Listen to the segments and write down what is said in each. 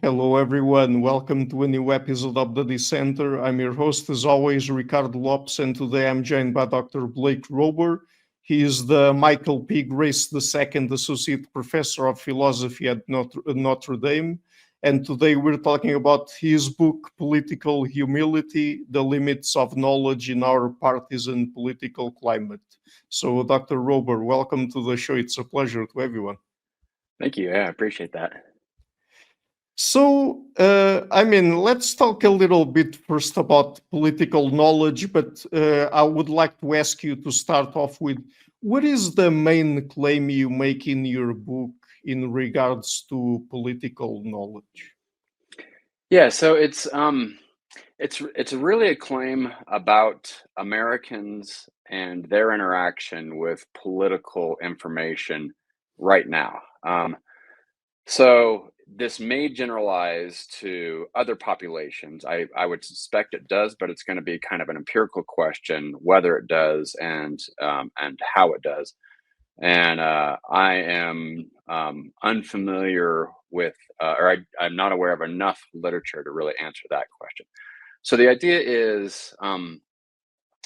Hello, everyone. Welcome to a new episode of the Dissenter. I'm your host, as always, Ricardo Lopes, and today I'm joined by Dr. Blake Roeber. He is the Michael P. Grace II Associate Professor of Philosophy at Notre Dame. And today we're talking about his book, Political Humility, The Limits of Knowledge in Our Partisan Political Climate. So, Dr. Roeber, welcome to the show. It's a pleasure to everyone. Thank you. Yeah, I appreciate that. So, let's talk a little bit first about political knowledge, but I would like to ask you to start off with what is the main claim you make in your book in regards to political knowledge? Yeah, so it's really a claim about Americans and their interaction with political information right now. So this may generalize to other populations. I would suspect it does, but it's going to be kind of an empirical question whether it does and how it does. And I am unfamiliar with, I'm not aware of enough literature to really answer that question. So the idea is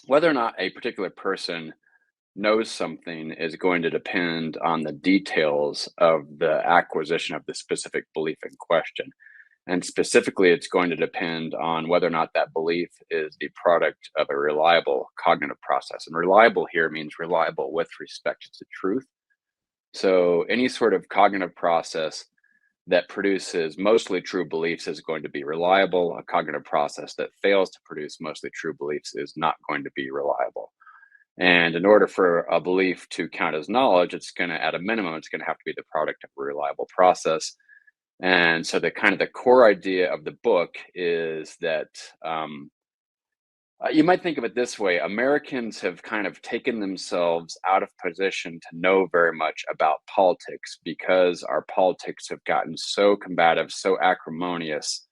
whether or not a particular person knows something is going to depend on the details of the acquisition of the specific belief in question. And specifically, it's going to depend on whether or not that belief is the product of a reliable cognitive process. And reliable here means reliable with respect to truth. So any sort of cognitive process that produces mostly true beliefs is going to be reliable. A cognitive process that fails to produce mostly true beliefs is not going to be reliable. And in order for a belief to count as knowledge, it's going to, at a minimum, it's going to have to be the product of a reliable process. And so the core idea of the book is that you might think of it this way: Americans have kind of taken themselves out of position to know very much about politics because our politics have gotten so combative, so acrimonious,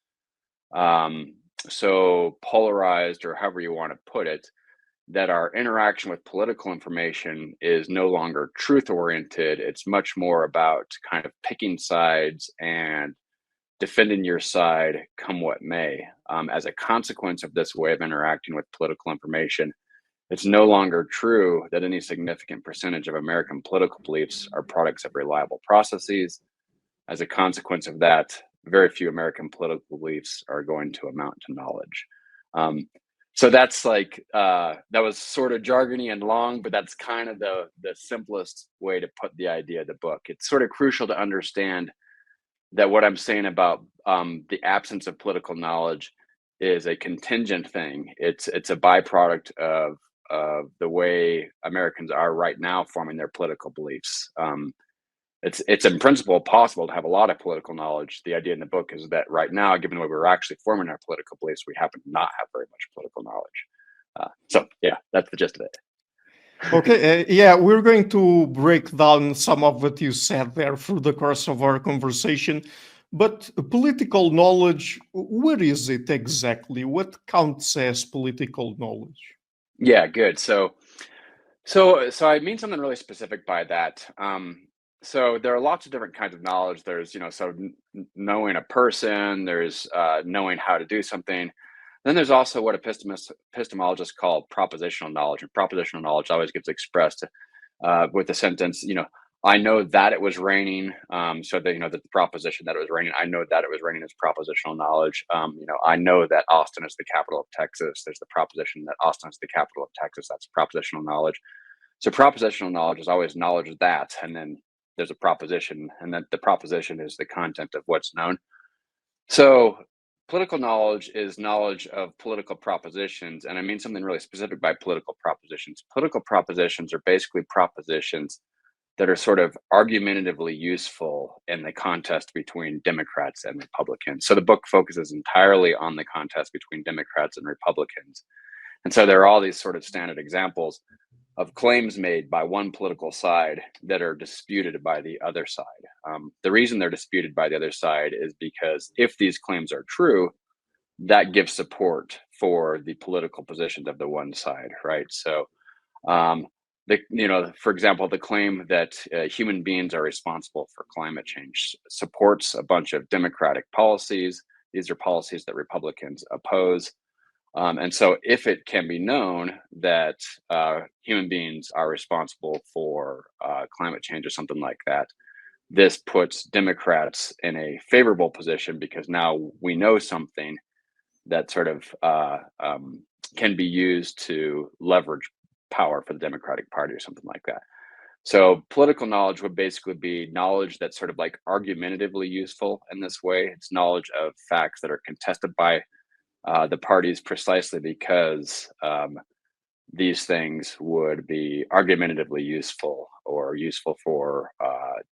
so polarized, or however you want to put it, that our interaction with political information is no longer truth oriented. It's much more about kind of picking sides and defending your side come what may. As a consequence of this way of interacting with political information, it's no longer true that any significant percentage of American political beliefs are products of reliable processes. As a consequence of that, very few American political beliefs are going to amount to knowledge. So that's like, that was sort of jargony and long, but that's kind of the simplest way to put the idea of the book. It's sort of crucial to understand that what I'm saying about the absence of political knowledge is a contingent thing. It's a byproduct of the way Americans are right now forming their political beliefs. It's in principle possible to have a lot of political knowledge. The idea in the book is that right now, given the way we're actually forming our political beliefs, we happen to not have very much political knowledge. So yeah, that's the gist of it. Okay, we're going to break down some of what you said there through the course of our conversation. But political knowledge, what is it exactly? What counts as political knowledge? Yeah, good. So I mean something really specific by that. So there are lots of different kinds of knowledge. There's, knowing a person, there's knowing how to do something. Then there's also what epistemologists call propositional knowledge. And propositional knowledge always gets expressed with the sentence, I know that it was raining. So that, that the proposition that it was raining, I know that it was raining is propositional knowledge. I know that Austin is the capital of Texas. There's the proposition that Austin is the capital of Texas. That's propositional knowledge. So propositional knowledge is always knowledge of that. And then there's a proposition, and then the proposition is the content of what's known. So political knowledge is knowledge of political propositions. And I mean something really specific by political propositions. Political propositions are basically propositions that are sort of argumentatively useful in the contest between Democrats and Republicans. So the book focuses entirely on the contest between Democrats and Republicans. And so there are all these sort of standard examples of claims made by one political side that are disputed by the other side. The reason they're disputed by the other side is because if these claims are true, that gives support for the political positions of the one side, right? So for example, the claim that human beings are responsible for climate change supports a bunch of democratic policies. These are policies that Republicans oppose. And so if it can be known that human beings are responsible for climate change or something like that, this puts Democrats in a favorable position because now we know something that sort of can be used to leverage power for the Democratic Party or something like that. So political knowledge would basically be knowledge that's sort of like argumentatively useful in this way. It's knowledge of facts that are contested by the parties precisely because these things would be argumentatively useful or useful for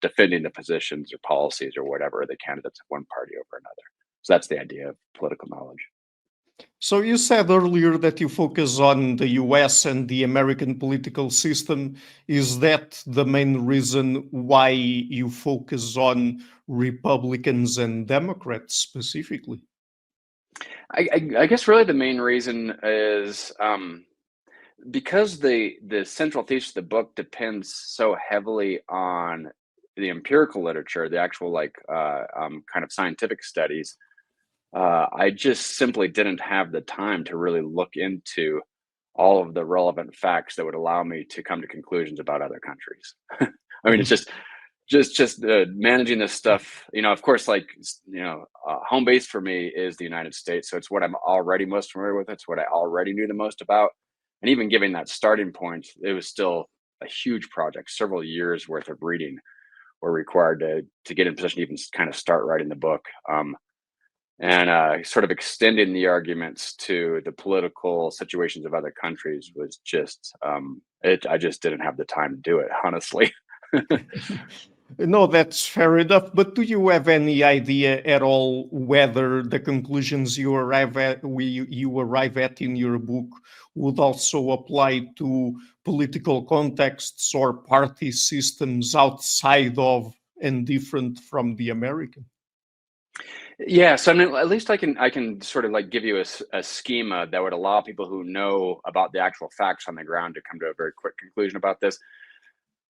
defending the positions or policies or whatever the candidates of one party over another. So that's the idea of political knowledge. So you said earlier that you focus on the US and the American political system. Is that the main reason why you focus on Republicans and Democrats specifically? I guess really the main reason is because the central thesis of the book depends so heavily on the empirical literature, the actual kind of scientific studies. I just simply didn't have the time to really look into all of the relevant facts that would allow me to come to conclusions about other countries. I mean, it's just managing this stuff. Of course, home base for me is the United States, so it's what I'm already most familiar with. It's what I already knew the most about, and even giving that starting point, it was still a huge project. Several years worth of reading were required to get in position to even kind of start writing the book. And sort of extending the arguments to the political situations of other countries was just I just didn't have the time to do it, honestly. No, that's fair enough. But do you have any idea at all whether the conclusions you arrive at in your book would also apply to political contexts or party systems outside of and different from the American? Yeah, so I mean, at least I can sort of like give you a schema that would allow people who know about the actual facts on the ground to come to a very quick conclusion about this.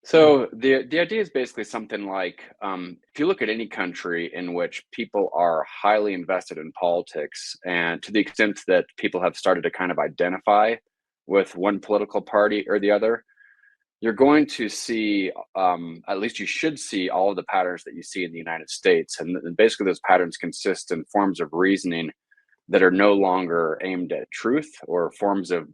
So the idea is basically something like if you look at any country in which people are highly invested in politics, and to the extent that people have started to kind of identify with one political party or the other, you're going to see, at least you should see, all of the patterns that you see in the United States, and basically those patterns consist in forms of reasoning that are no longer aimed at truth, or forms of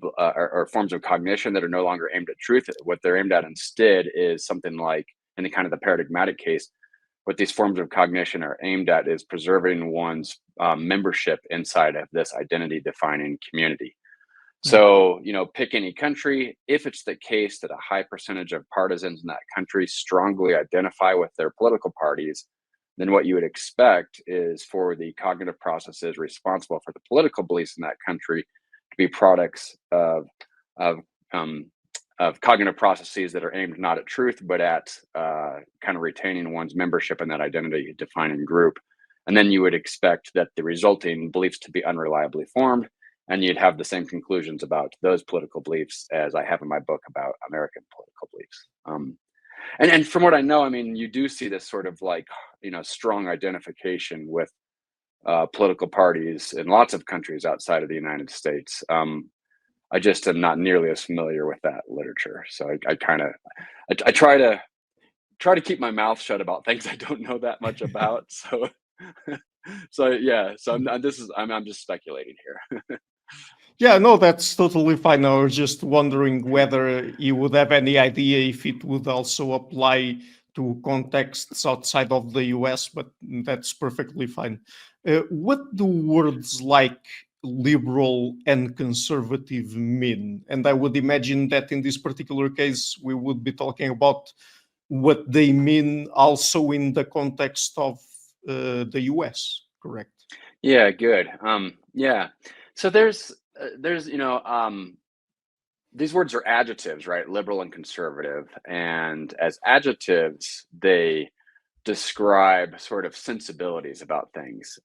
cognition that are no longer aimed at truth. What they're aimed at instead is something like, in the kind of the paradigmatic case, what these forms of cognition are aimed at is preserving one's membership inside of this identity defining community. So, pick any country. If it's the case that a high percentage of partisans in that country strongly identify with their political parties, then what you would expect is for the cognitive processes responsible for the political beliefs in that country to be products of cognitive processes that are aimed not at truth, but at kind of retaining one's membership in that identity defining group. And then you would expect that the resulting beliefs to be unreliably formed, and you'd have the same conclusions about those political beliefs as I have in my book about American political beliefs. And from what I know, I mean, you do see this sort of strong identification with political parties in lots of countries outside of the United States. I just am not nearly as familiar with that literature, so I try to keep my mouth shut about things I don't know that much about. So I'm just speculating here. Yeah, no, that's totally fine. I was just wondering whether you would have any idea if it would also apply to contexts outside of the US, but that's perfectly fine. What do words like liberal and conservative mean? And I would imagine that in this particular case, we would be talking about what they mean also in the context of the US, correct? Yeah, good. Yeah. So there's these words are adjectives, right? Liberal and conservative, and as adjectives, they describe sort of sensibilities about things.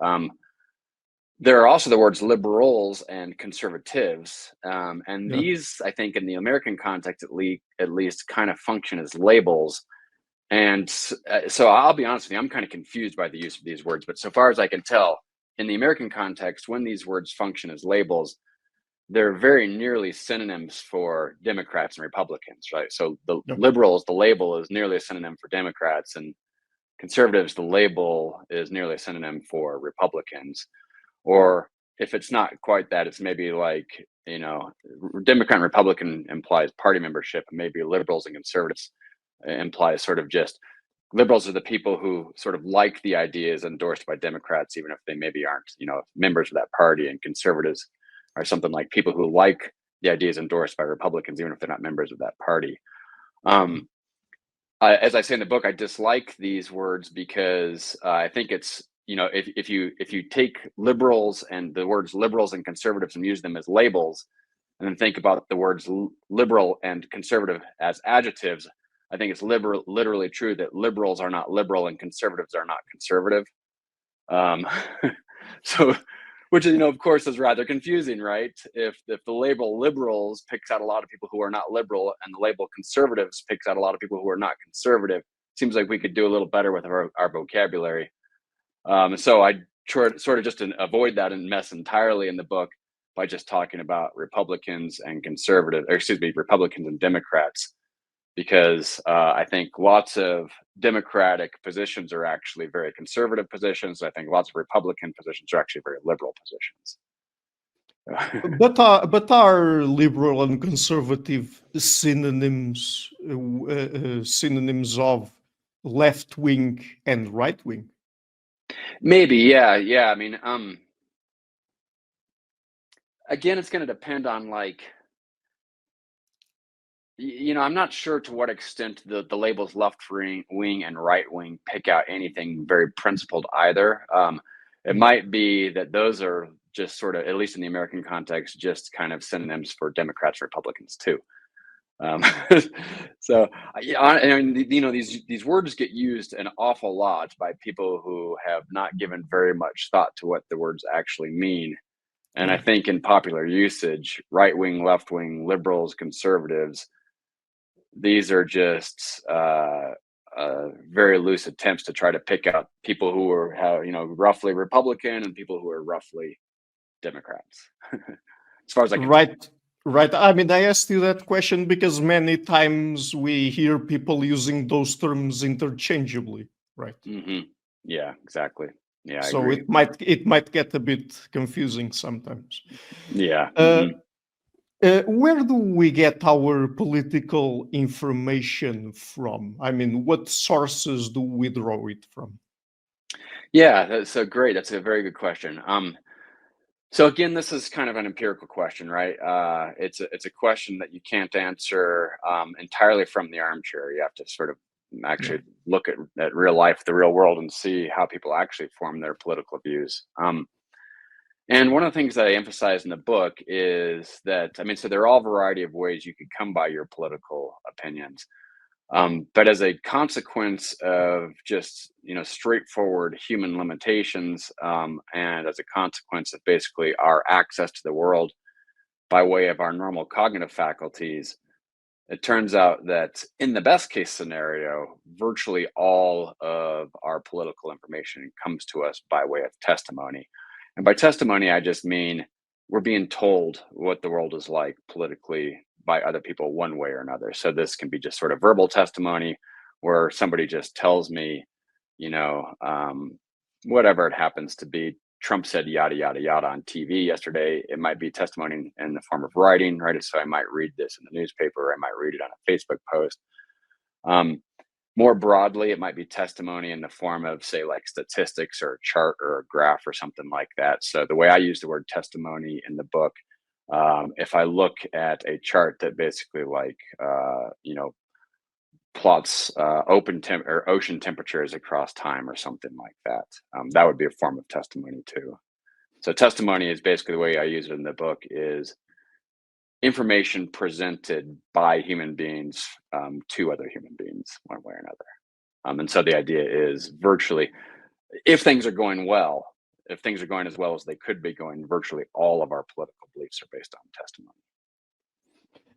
There are also the words liberals and conservatives, and Yeah. these, I think, in the American context at least, kind of function as labels. And so I'll be honest with you, I'm kind of confused by the use of these words. But so far as I can tell, in the American context, when these words function as labels, they're very nearly synonyms for Democrats and Republicans, right? So the Yeah. liberals, the label is nearly a synonym for Democrats, and conservatives, the label is nearly a synonym for Republicans. Or if it's not quite that, it's maybe like, Democrat and Republican implies party membership, and maybe liberals and conservatives implies sort of just liberals are the people who sort of like the ideas endorsed by Democrats, even if they maybe aren't, members of that party, and conservatives are something like people who like the ideas endorsed by Republicans, even if they're not members of that party. As I say in the book, I dislike these words because I think it's, if you take liberals and the words liberals and conservatives and use them as labels, and then think about the words liberal and conservative as adjectives, I think it's literally true that liberals are not liberal and conservatives are not conservative. Um, so, which, of course, is rather confusing, right? If the label liberals picks out a lot of people who are not liberal, and the label conservatives picks out a lot of people who are not conservative, seems like we could do a little better with our vocabulary. So I sort of just to avoid that and mess entirely in the book by just talking about Republicans and Republicans and Democrats, because I think lots of Democratic positions are actually very conservative positions. I think lots of Republican positions are actually very liberal positions. But are liberal and conservative synonyms of left wing and right wing? Maybe, yeah. I mean, again, it's going to depend on I'm not sure to what extent the labels left wing and right wing pick out anything very principled either. It might be that those are just sort of, at least in the American context, just kind of synonyms for Democrats, Republicans too. So these words get used an awful lot by people who have not given very much thought to what the words actually mean. And I Yeah. think in popular usage, right wing, left wing, liberals, conservatives, these are just very loose attempts to try to pick out people who are roughly Republican and people who are roughly Democrats. As far as I can tell. Right, right. I mean, I asked you that question because many times we hear people using those terms interchangeably, right? Yeah, exactly. Yeah, I So agree. it might get a bit confusing sometimes. Yeah. Where do we get our political information from? I mean, what sources do we draw it from? Yeah, that's so great. That's a very good question. So again, this is kind of an empirical question, right? It's a question that you can't answer entirely from the armchair. You have to sort of Yeah. actually look at real life, the real world, and see how people actually form their political views. And one of the things that I emphasize in the book is that, I mean, so there are all variety of ways you could come by your political opinions. But as a consequence of just straightforward human limitations, and as a consequence of basically our access to the world by way of our normal cognitive faculties, it turns out that in the best case scenario, virtually all of our political information comes to us by way of testimony. And by testimony, I just mean we're being told what the world is like politically by other people one way or another. So this can be just sort of verbal testimony where somebody just tells me, you know, um, whatever it happens to be. Trump said yada, yada, yada on TV yesterday. It might be testimony in the form of writing, right? So I might read this in the newspaper. I might read it on a Facebook post. Um, More broadly, it might be testimony in the form of, say, like statistics or a chart or a graph or something like that. So the way I use the word testimony in the book, if I look at a chart that basically plots ocean temperatures across time or something like that, that would be a form of testimony too. So testimony is basically the way I use it in the book is information presented by human beings to other human beings one way or another. And so the idea is virtually, if things are going well, if things are going as well as they could be going, virtually all of our political beliefs are based on testimony.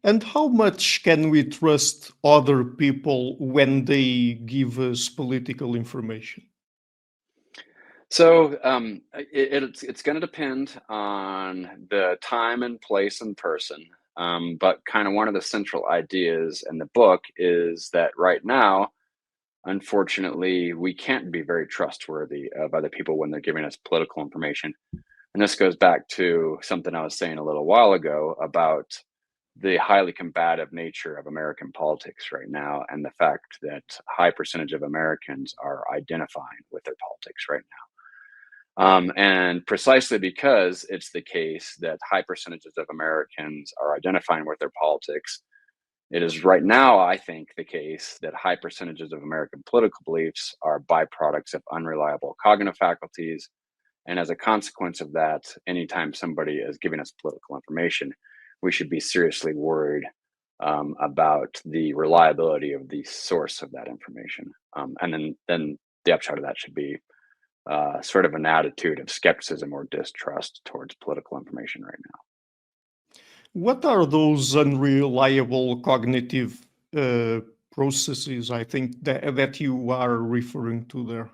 And how much can we trust other people when they give us political information? So it's going to depend on the time and place and person. But kind of one of the central ideas in the book is that right now, unfortunately, we can't be very trustworthy of other people when they're giving us political information. And this goes back to something I was saying a little while ago about the highly combative nature of American politics right now, and the fact that high percentage of Americans are identifying with their politics right now. And precisely because it's the case that high percentages of Americans are identifying with their politics, it is right now, I think, the case that high percentages of American political beliefs are byproducts of unreliable cognitive faculties. And as a consequence of that, anytime somebody is giving us political information, we should be seriously worried about the reliability of the source of that information. And then the upshot of that should be sort of an attitude of skepticism or distrust towards political information right now. What are those unreliable cognitive processes, I think, that you are referring to there?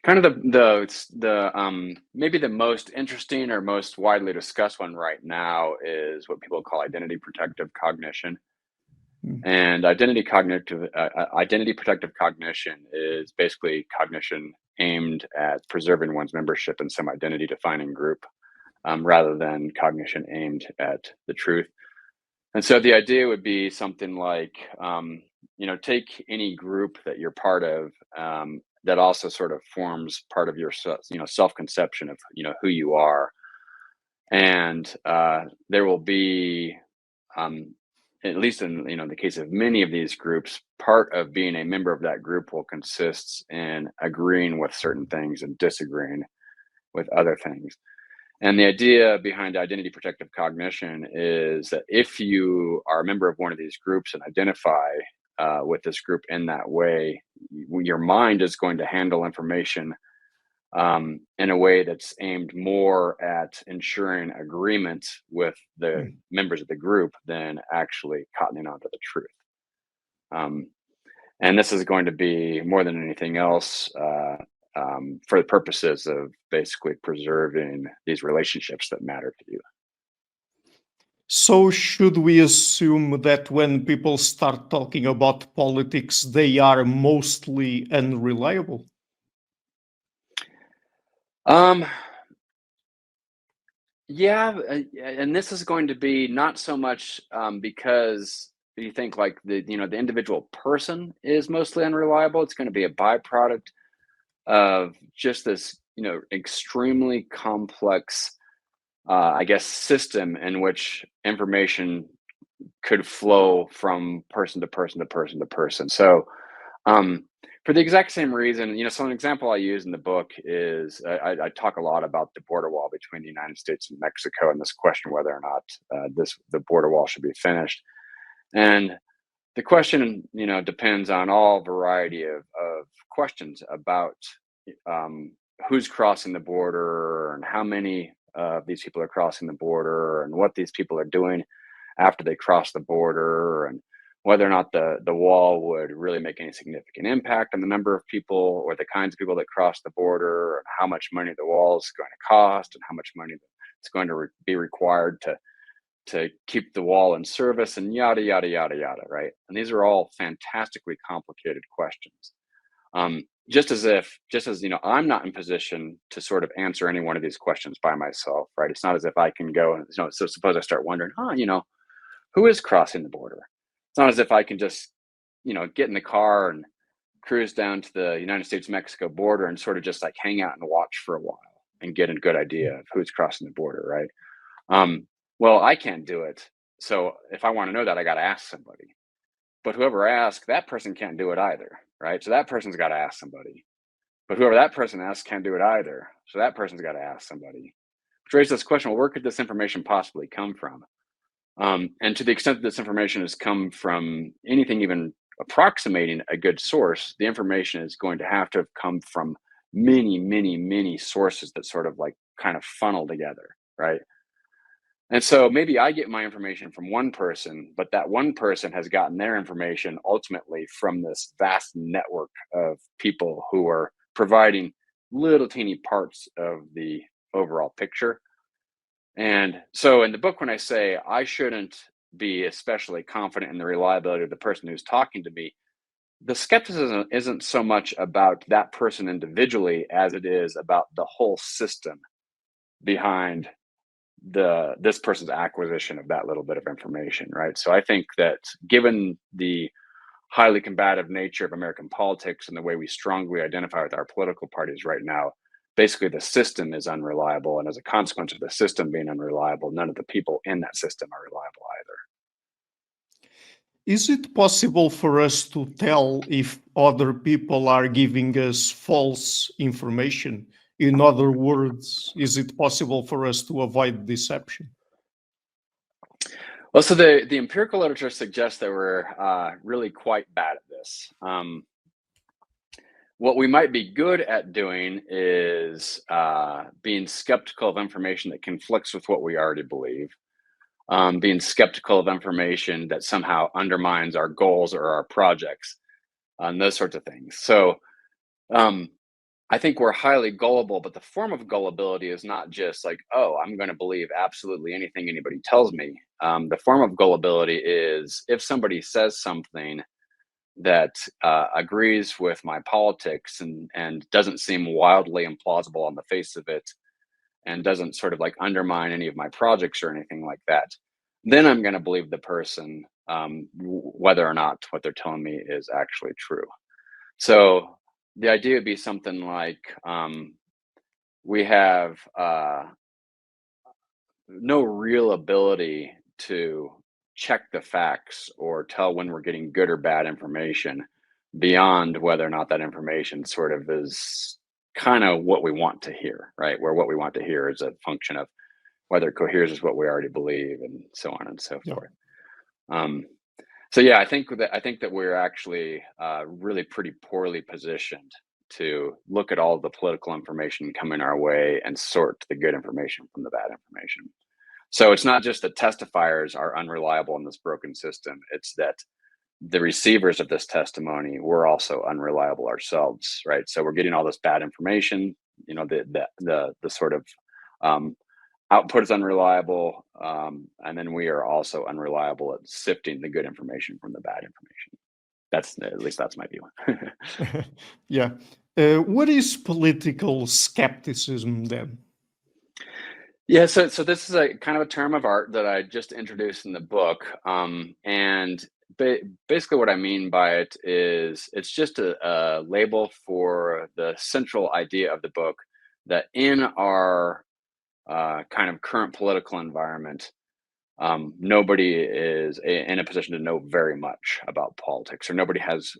Kind of the maybe the most interesting or most widely discussed one right now is what people call identity protective cognition. Mm. And identity protective cognition is basically cognition aimed at preserving one's membership in some identity defining group, rather than cognition aimed at the truth. And so the idea would be something like, take any group that you're part of, that also sort of forms part of your, self-conception of, who you are. And there will be, at least in the case of many of these groups, part of being a member of that group will consist in agreeing with certain things and disagreeing with other things. And the idea behind identity protective cognition is that if you are a member of one of these groups and identify with this group in that way, your mind is going to handle information in a way that's aimed more at ensuring agreement with the members of the group than actually cottoning onto the truth. And this is going to be, more than anything else, for the purposes of basically preserving these relationships that matter to you. So, should we assume that when people start talking about politics, they are mostly unreliable? Um, yeah, and this is going to be not so much because you think like the individual person is mostly unreliable. It's going to be a byproduct of just this, extremely complex, I guess, system in which information could flow from person to person to person to person. So, for the exact same reason, so an example I use in the book is I talk a lot about the border wall between the United States and Mexico, and this question whether or not the border wall should be finished. And the question, depends on all variety of questions about who's crossing the border and how many of these people are crossing the border and what these people are doing after they cross the border, and whether or not the wall would really make any significant impact on the number of people or the kinds of people that cross the border, and how much money the wall is going to cost, and how much money it's going to be required to keep the wall in service, and yada yada yada yada, right? And these are all fantastically complicated questions. Just as I'm not in position to sort of answer any one of these questions by myself, right? It's not as if I can go and, so suppose I start wondering, who is crossing the border? It's not as if I can just, get in the car and cruise down to the United States-Mexico border and sort of just like hang out and watch for a while and get a good idea of who's crossing the border, right? Well, I can't do it. So if I want to know that, I got to ask somebody. But whoever asks, that person can't do it either, right? So that person's got to ask somebody. But whoever that person asks can't do it either. So that person's got to ask somebody. Which raises this question, well, where could this information possibly come from? And to the extent that this information has come from anything even approximating a good source, the information is going to have come from many sources that sort of like kind of funnel together, right? And so maybe I get my information from one person, but that one person has gotten their information ultimately from this vast network of people who are providing little teeny parts of the overall picture. And so in the book, when I say I shouldn't be especially confident in the reliability of the person who's talking to me, the skepticism isn't so much about that person individually as it is about the whole system behind this person's acquisition of that little bit of information, right? So I think that given the highly combative nature of American politics and the way we strongly identify with our political parties right now, basically the system is unreliable, and as a consequence of the system being unreliable, none of the people in that system are reliable either. Is it possible for us to tell if other people are giving us false information? In other words, is it possible for us to avoid deception? Well, so the empirical literature suggests that we're really quite bad at this. What we might be good at doing is being skeptical of information that conflicts with what we already believe, being skeptical of information that somehow undermines our goals or our projects, and those sorts of things. So I think we're highly gullible, but the form of gullibility is not just like, oh, I'm going to believe absolutely anything anybody tells me. The form of gullibility is if somebody says something that agrees with my politics and doesn't seem wildly implausible on the face of it, and doesn't sort of like undermine any of my projects or anything like that, then I'm going to believe the person, whether or not what they're telling me is actually true. So the idea would be something like we have no real ability to check the facts or tell when we're getting good or bad information beyond whether or not that information sort of is kind of what we want to hear, right? Where what we want to hear is a function of whether it coheres with what we already believe and so on and so Yeah. forth. So yeah, I think that we're actually really pretty poorly positioned to look at all the political information coming our way and sort the good information from the bad information. So it's not just that testifiers are unreliable in this broken system, it's that the receivers of this testimony were also unreliable ourselves, right? So we're getting all this bad information, you know, the sort of output is unreliable, and then we are also unreliable at sifting the good information from the bad information. That's my view. Yeah. What is political skepticism then? Yeah, so this is a kind of a term of art that I just introduced in the book, and basically what I mean by it is it's just a label for the central idea of the book that in our kind of current political environment, nobody is in a position to know very much about politics, or nobody has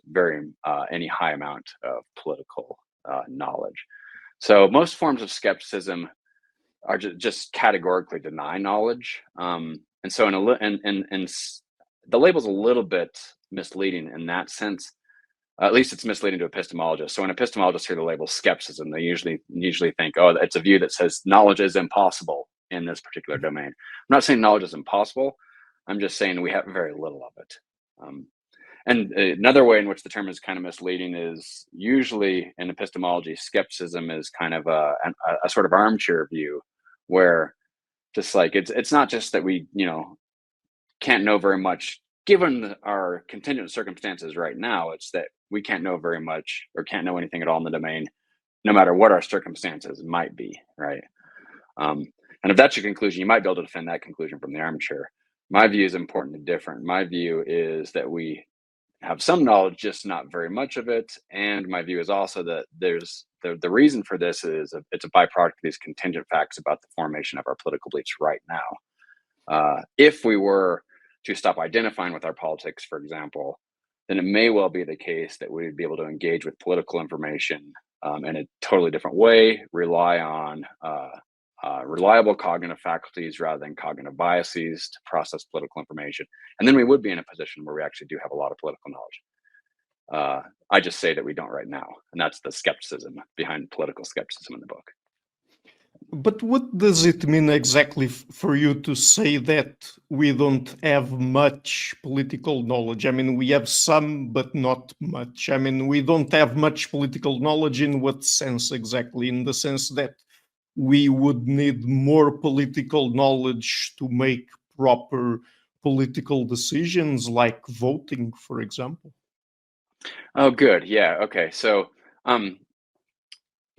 any high amount of political knowledge. So most forms of skepticism are just categorically deny knowledge. And so the label's a little bit misleading in that sense. At least it's misleading to epistemologists. So when epistemologists hear the label skepticism, they usually think, oh, it's a view that says knowledge is impossible in this particular domain. I'm not saying knowledge is impossible. I'm just saying we have very little of it. And another way in which the term is kind of misleading is usually in epistemology, skepticism is kind of a sort of armchair view, where just like it's not just that we can't know very much given our contingent circumstances right now. It's that we can't know very much or can't know anything at all in the domain, no matter what our circumstances might be, right? And if that's your conclusion, you might be able to defend that conclusion from the armchair. My view is importantly different. My view is that we have some knowledge, just not very much of it. And my view is also that there's the reason for this is it's a byproduct of these contingent facts about the formation of our political beliefs right now. If we were to stop identifying with our politics, for example, then it may well be the case that we'd be able to engage with political information in a totally different way, rely on reliable cognitive faculties rather than cognitive biases to process political information. And then we would be in a position where we actually do have a lot of political knowledge. I just say that we don't right now, and that's the skepticism behind political skepticism in the book. But what does it mean exactly for you to say that we don't have much political knowledge? I mean, we have some, but not much. I mean, we don't have much political knowledge in what sense exactly? In the sense that we would need more political knowledge to make proper political decisions, like voting, for example. Oh, good. Yeah. Okay. Um,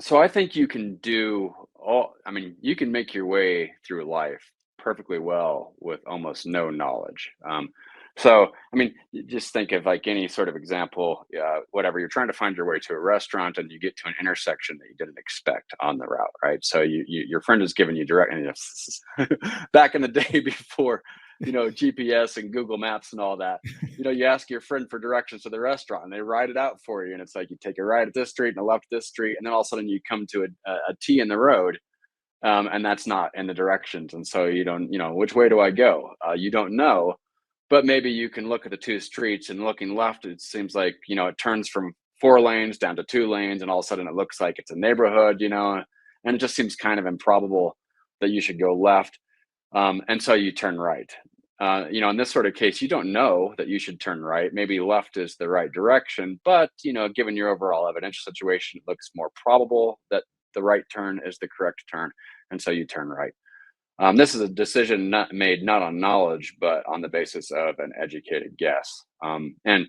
so I think you can do all, I mean, you can make your way through life perfectly well with almost no knowledge. I mean, you just think of like any sort of example, whatever, you're trying to find your way to a restaurant and you get to an intersection that you didn't expect on the route, right? So your friend is giving you direct, and back in the day before, GPS and Google Maps and all that, you ask your friend for directions to the restaurant and they write it out for you. And it's like you take a right at this street and a left at this street. And then all of a sudden you come to a T in the road, and that's not in the directions. And so you don't, which way do I go? You don't know, but maybe you can look at the two streets, and looking left, it seems like, it turns from 4 lanes down to 2 lanes. And all of a sudden it looks like it's a neighborhood, and it just seems kind of improbable that you should go left. And so you turn right. In this sort of case, you don't know that you should turn right. Maybe left is the right direction, but given your overall evidential situation, it looks more probable that the right turn is the correct turn, and so you turn right. This is a decision made not on knowledge, but on the basis of an educated guess. And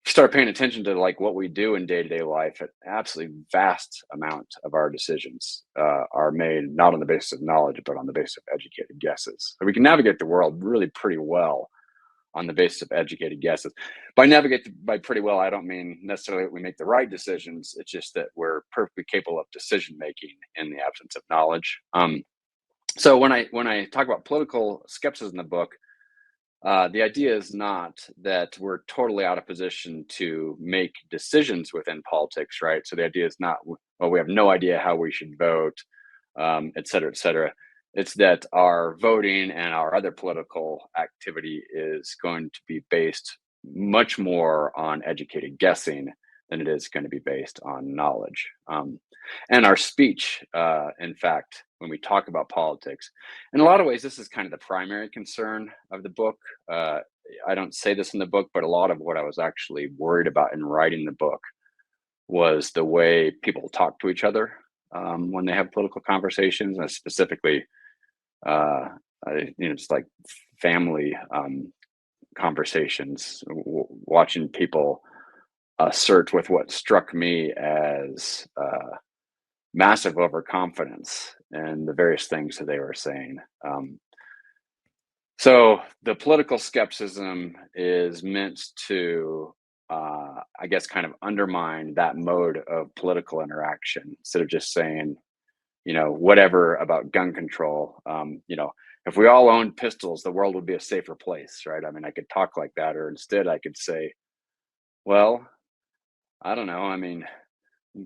start paying attention to like what we do in day-to-day life, an absolutely vast amount of our decisions are made not on the basis of knowledge, but on the basis of educated guesses. So we can navigate the world really pretty well on the basis of educated guesses. By pretty well, I don't mean necessarily that we make the right decisions. It's just that we're perfectly capable of decision making in the absence of knowledge. So when I talk about political skepticism in the book, the idea is not that we're totally out of position to make decisions within politics, right? So the idea is not, well, we have no idea how we should vote, et cetera, et cetera. It's that our voting and our other political activity is going to be based much more on educated guessing than it is going to be based on knowledge. And our speech, in fact, when we talk about politics, in a lot of ways, this is kind of the primary concern of the book. I don't say this in the book, but a lot of what I was actually worried about in writing the book was the way people talk to each other when they have political conversations, and specifically, just like family conversations, watching people assert with what struck me as massive overconfidence in the various things that they were saying. So the political skepticism is meant to, I guess, kind of undermine that mode of political interaction, instead of just saying, whatever about gun control. If we all owned pistols, the world would be a safer place, right? I mean, I could talk like that, or instead I could say, well, I don't know. I mean,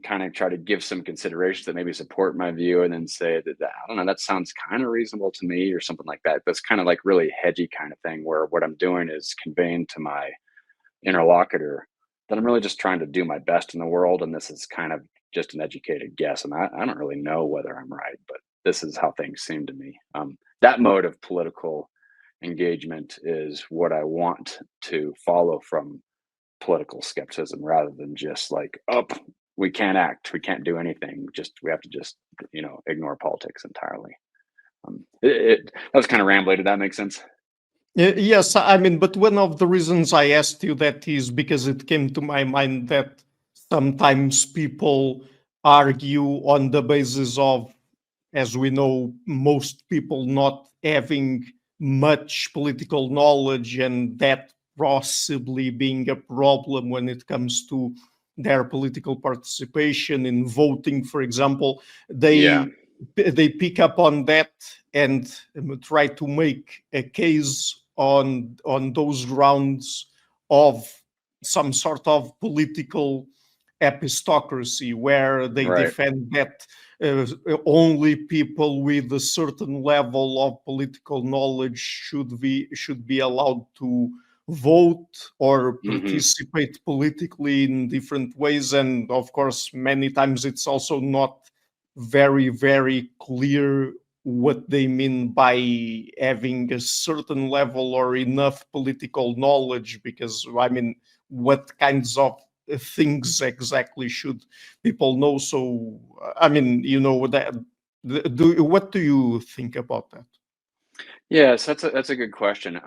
kind of try to give some considerations that maybe support my view, and then say that I don't know, that sounds kind of reasonable to me, or something like that. That's kind of like really hedgy kind of thing, where what I'm doing is conveying to my interlocutor that I'm really just trying to do my best in the world, and this is kind of just an educated guess, and I don't really know whether I'm right, but this is how things seem to me. That mode of political engagement is what I want to follow from political skepticism, rather than just like, oh, we can't act, we can't do anything, we have to just ignore politics entirely. That was kind of rambly. Did that make sense? Yes, I mean, but one of the reasons I asked you that is because it came to my mind that sometimes people argue on the basis of, as we know, most people not having much political knowledge, and that possibly being a problem when it comes to their political participation in voting, for example. Yeah. They pick up on that and try to make a case on those grounds of some sort of political epistocracy, where they Right. defend that only people with a certain level of political knowledge should be allowed to vote or Hmm. participate politically in different ways. And of course, many times it's also not very, very clear what they mean by having a certain level or enough political knowledge, because I mean, what kinds of things exactly should people know? So I mean, that what do you think about that? Yes, that's a good question.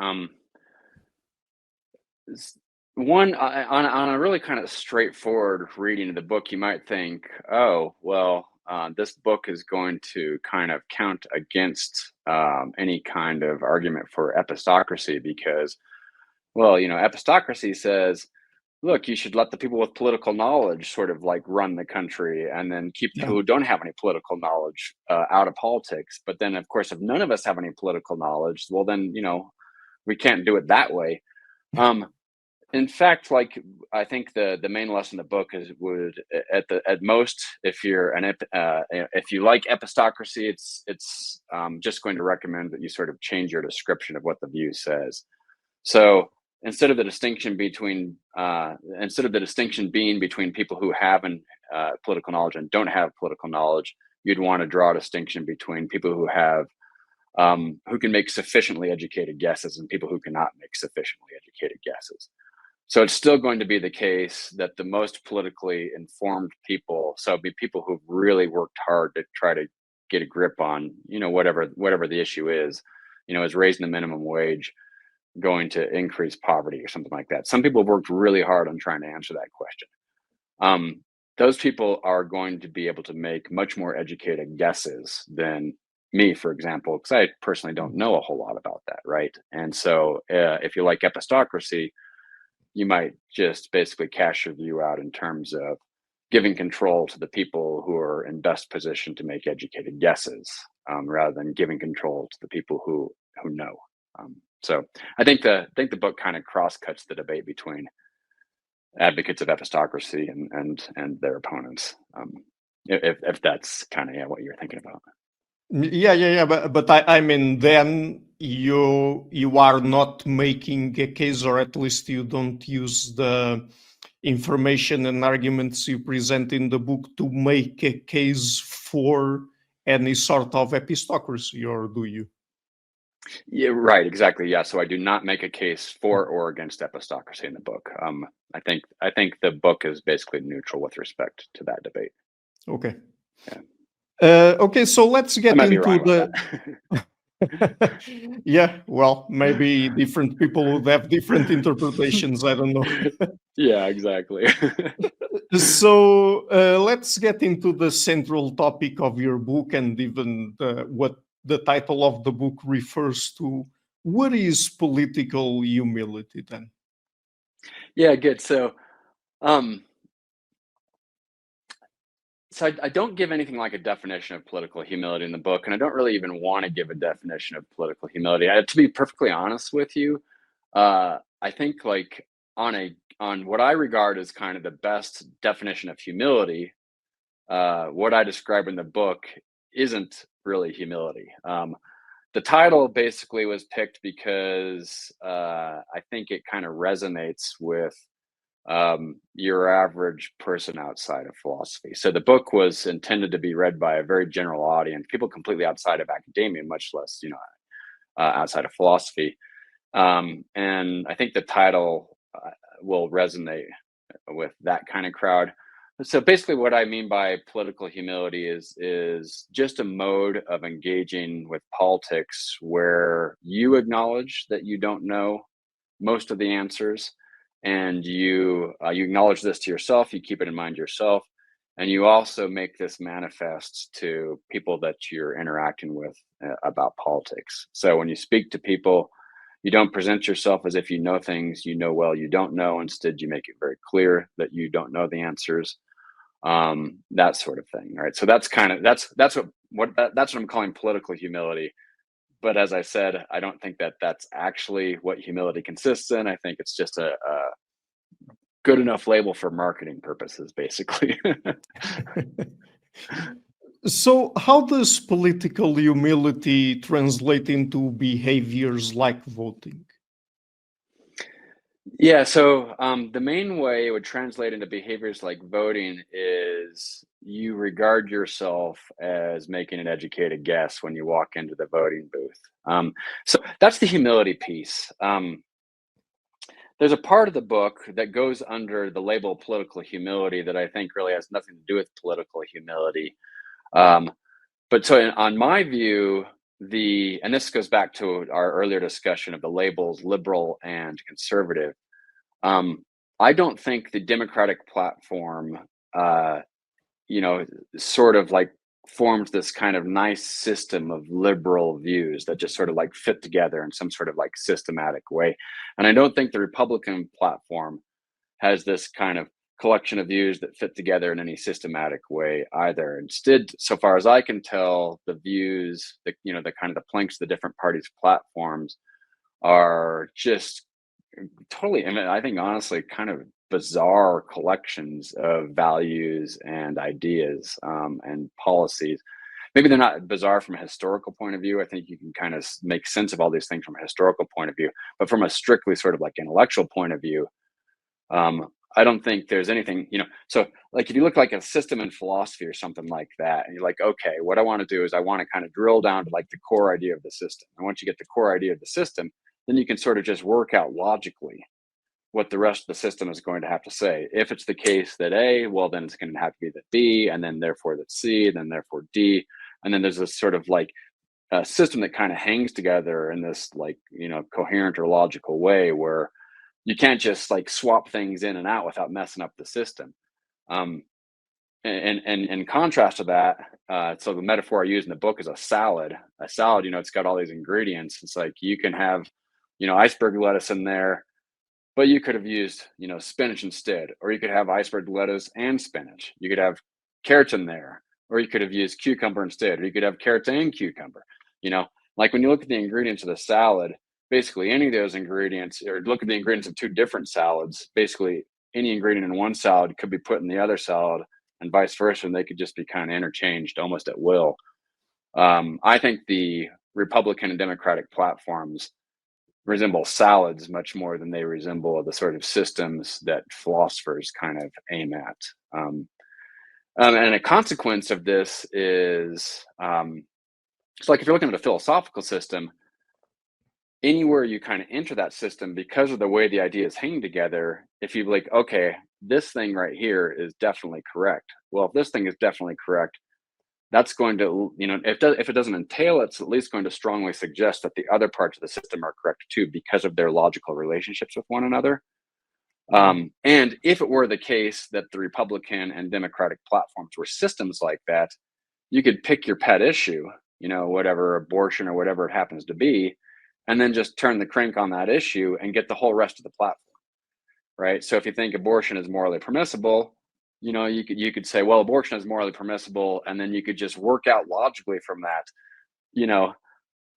One on a really kind of straightforward reading of the book, you might think, oh, well, this book is going to kind of count against any kind of argument for epistocracy because, well, epistocracy says, look, you should let the people with political knowledge sort of like run the country and then keep the Yeah. people who don't have any political knowledge out of politics. But then, of course, if none of us have any political knowledge, well, then, we can't do it that way. Um, in fact, like I think the main lesson of the book at most, if if you like epistocracy, it's just going to recommend that you sort of change your description of what the view says. So instead of the distinction being between people who have political knowledge and don't have political knowledge, you'd want to draw a distinction between people who can make sufficiently educated guesses and people who cannot make sufficiently educated guesses. So it's still going to be the case that the most politically informed people, so it'd be people who've really worked hard to try to get a grip on, whatever the issue is, is raising the minimum wage going to increase poverty or something like that. Some people have worked really hard on trying to answer that question. Those people are going to be able to make much more educated guesses than me, for example, because I personally don't know a whole lot about that, right? And so if you like epistocracy, you might just basically cash your view out in terms of giving control to the people who are in best position to make educated guesses, rather than giving control to the people who know. So I think the book kind of cross cuts the debate between advocates of epistocracy and their opponents. If that's kind of what you're thinking about. Yeah. But I mean, then you are not making a case, or at least you don't use the information and arguments you present in the book to make a case for any sort of epistocracy, or do you? Yeah, right, exactly. Yeah, so I do not make a case for or against epistocracy in the book. I think the book is basically neutral with respect to that debate. Okay. Yeah. Okay, so let's I get might be into wrong the. about Yeah, well, maybe different people would have different interpretations. I don't know. that. Yeah, exactly. So let's get into the central topic of your book, and even what the title of the book refers to. What is political humility then? Yeah, good. Um, I don't give anything like a definition of political humility in the book, and I don't really even want to give a definition of political humility. To be perfectly honest with you, I think like on what I regard as kind of the best definition of humility, what I describe in the book isn't really humility. The title basically was picked because I think it kind of resonates with your average person outside of philosophy. So the book was intended to be read by a very general audience, people completely outside of academia, much less, outside of philosophy. And I think the title will resonate with that kind of crowd. So basically, what I mean by political humility is just a mode of engaging with politics where you acknowledge that you don't know most of the answers, and you acknowledge this to yourself. You keep it in mind yourself, and you also make this manifest to people that you're interacting with about politics. So when you speak to people, you don't present yourself as if you know things you know well you don't know. Instead, you make it very clear that you don't know the answers. That sort of thing, right? So that's what I'm calling political humility. But as I said, I don't think that that's actually what humility consists in. I think it's just a good enough label for marketing purposes, basically. So, how does political humility translate into behaviors like voting? Yeah, so the main way it would translate into behaviors like voting is you regard yourself as making an educated guess when you walk into the voting booth. So that's the humility piece. There's a part of the book that goes under the label political humility that I think really has nothing to do with political humility. Um, but so, on my view, and this goes back to our earlier discussion of the labels liberal and conservative. Um, I don't think the Democratic platform, uh, you know, sort of like formed this kind of nice system of liberal views that just sort of like fit together in some sort of like systematic way. And I don't think the Republican platform has this kind of collection of views that fit together in any systematic way either. Instead, so far as I can tell, the views, the kind of the planks of the different parties' platforms are just totally, I mean, I think honestly, kind of bizarre collections of values and ideas and policies. Maybe they're not bizarre from a historical point of view. I think you can kind of make sense of all these things from a historical point of view, but from a strictly sort of like intellectual point of view, I don't think there's anything, So, like, if you look like a system in philosophy or something like that, and you're like, okay, what I want to do is I want to kind of drill down to like the core idea of the system. And once you get the core idea of the system, then you can sort of just work out logically what the rest of the system is going to have to say. If it's the case that A, well, then it's going to have to be that B, and then therefore that C, then therefore D. And then there's this sort of like a system that kind of hangs together in this like, coherent or logical way where you can't just like swap things in and out without messing up the system. Um, and in contrast to that, so the metaphor I use in the book is a salad. A salad, it's got all these ingredients. It's like you can have, iceberg lettuce in there, but you could have used, spinach instead, or you could have iceberg lettuce and spinach. You could have carrots in there, or you could have used cucumber instead, or you could have carrots and cucumber. You know, like when you look at the ingredients of the salad, basically any of those ingredients, or look at the ingredients of two different salads, basically any ingredient in one salad could be put in the other salad and vice versa, and they could just be kind of interchanged almost at will. I think the Republican and Democratic platforms resemble salads much more than they resemble the sort of systems that philosophers kind of aim at. And a consequence of this is it's like if you're looking at a philosophical system, anywhere you kind of enter that system, because of the way the ideas hang together, if you like, okay, this thing right here is definitely correct. Well, if this thing is definitely correct, that's going to, if it doesn't entail, it's at least going to strongly suggest that the other parts of the system are correct too, because of their logical relationships with one another. And if it were the case that the Republican and Democratic platforms were systems like that, you could pick your pet issue, whatever abortion or whatever it happens to be, and then just turn the crank on that issue and get the whole rest of the platform, right? So if you think abortion is morally permissible, you could say, well, abortion is morally permissible, and then you could just work out logically from that, you know,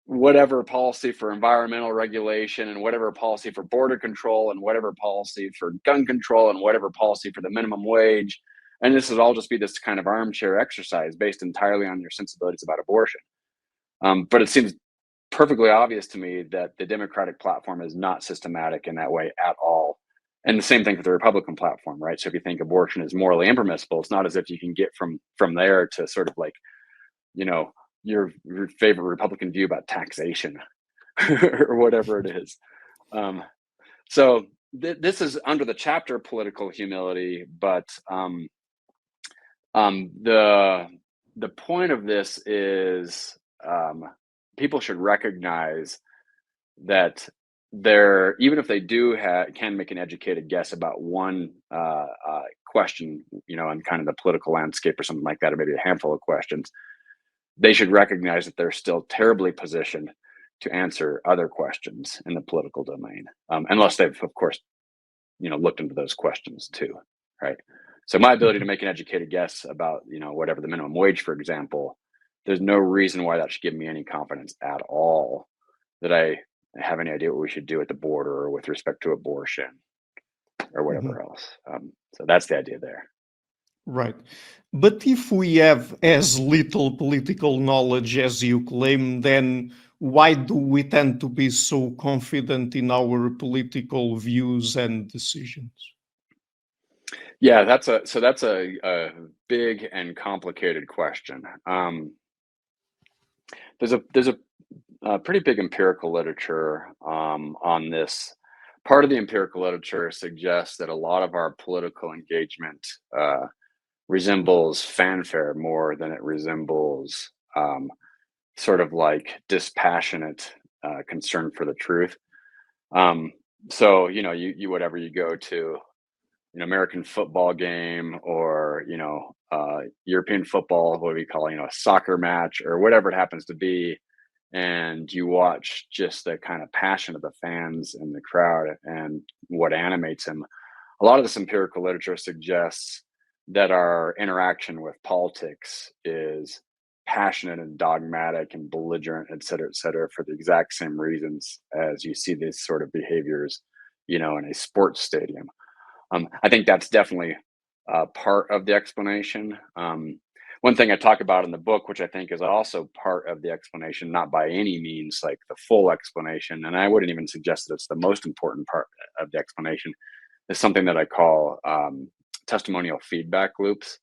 whatever policy for environmental regulation and whatever policy for border control and whatever policy for gun control and whatever policy for the minimum wage. And this would all just be this kind of armchair exercise based entirely on your sensibilities about abortion. But it seems perfectly obvious to me that the Democratic platform is not systematic in that way at all. And the same thing for the Republican platform, right? So if you think abortion is morally impermissible, it's not as if you can get from there to sort of like, your favorite Republican view about taxation or whatever it is. So this is under the chapter political humility, but the point of this is people should recognize that even if they can make an educated guess about one question, in kind of the political landscape or something like that, or maybe a handful of questions, they should recognize that they're still terribly positioned to answer other questions in the political domain, unless they've, of course, looked into those questions too, right? So my ability to make an educated guess about, whatever the minimum wage, for example, there's no reason why that should give me any confidence at all that I have any idea what we should do at the border or with respect to abortion or whatever else. So that's the idea there. Right. But if we have as little political knowledge as you claim, then why do we tend to be so confident in our political views and decisions? Yeah, that's a big and complicated question. There's a pretty big empirical literature on this. Part of the empirical literature suggests that a lot of our political engagement resembles fanfare more than it resembles sort of like dispassionate concern for the truth. So you whatever you go to an American football game or European football, what do we call a soccer match or whatever it happens to be, and you watch just the kind of passion of the fans in the crowd and what animates them. A lot of this empirical literature suggests that our interaction with politics is passionate and dogmatic and belligerent, et cetera, for the exact same reasons as you see these sort of behaviors, in a sports stadium. I think that's definitely part of the explanation. One thing I talk about in the book, which I think is also part of the explanation, not by any means like the full explanation, and I wouldn't even suggest that it's the most important part of the explanation, is something that I call testimonial feedback loops.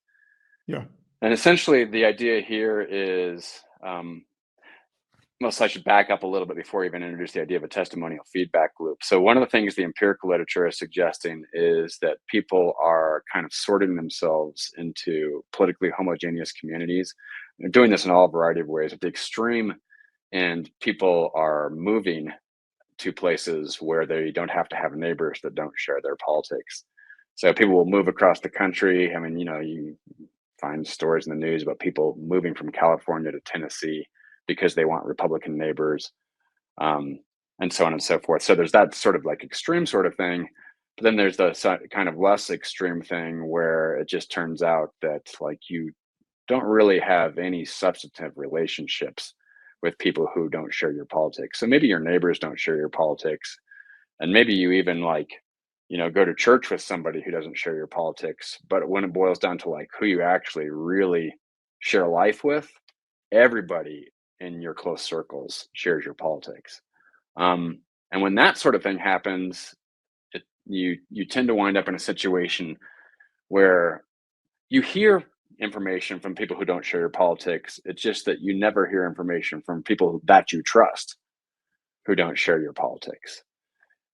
Yeah. And essentially, the idea here is, I should back up a little bit before I even introduce the idea of a testimonial feedback loop. So one of the things the empirical literature is suggesting is that people are kind of sorting themselves into politically homogeneous communities. They're doing this in all variety of ways. At the extreme end, people are moving to places where they don't have to have neighbors that don't share their politics. So people will move across the country. I mean, you find stories in the news about people moving from California to Tennessee because they want Republican neighbors, and so on and so forth. So there's that sort of like extreme sort of thing. But then there's the kind of less extreme thing where it just turns out that like you don't really have any substantive relationships with people who don't share your politics. So maybe your neighbors don't share your politics. And maybe you even go to church with somebody who doesn't share your politics. But when it boils down to like who you actually really share life with, everybody in your close circles shares your politics. And when that sort of thing happens, you tend to wind up in a situation where you hear information from people who don't share your politics. It's just that you never hear information from people that you trust who don't share your politics.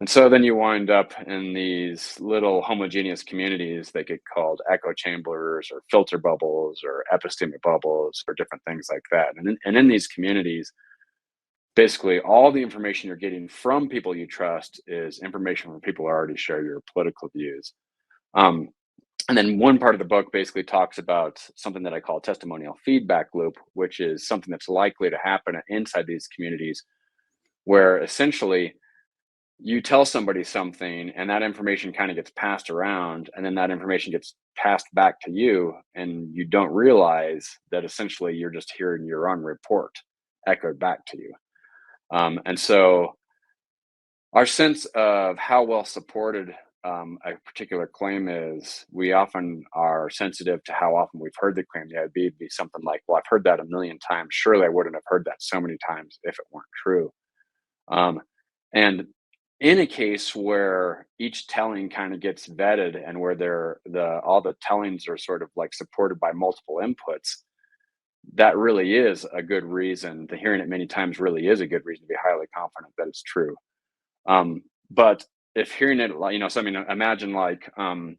And so then you wind up in these little homogeneous communities that get called echo chambers or filter bubbles or epistemic bubbles or different things like that. And in these communities, basically all the information you're getting from people you trust is information from people who already share your political views. And then one part of the book basically talks about something that I call testimonial feedback loop, which is something that's likely to happen inside these communities where essentially you tell somebody something and that information kind of gets passed around and then that information gets passed back to you and you don't realize that essentially you're just hearing your own report echoed back to you. And so our sense of how well supported a particular claim is, we often are sensitive to how often we've heard the claim. Yeah, it'd be something like, well, I've heard that a million times. Surely I wouldn't have heard that so many times if it weren't true. And in a case where each telling kind of gets vetted and where all the tellings are sort of like supported by multiple inputs, that really is a good reason. The hearing it many times really is a good reason to be highly confident that it's true. But if hearing it, so I mean, imagine like, I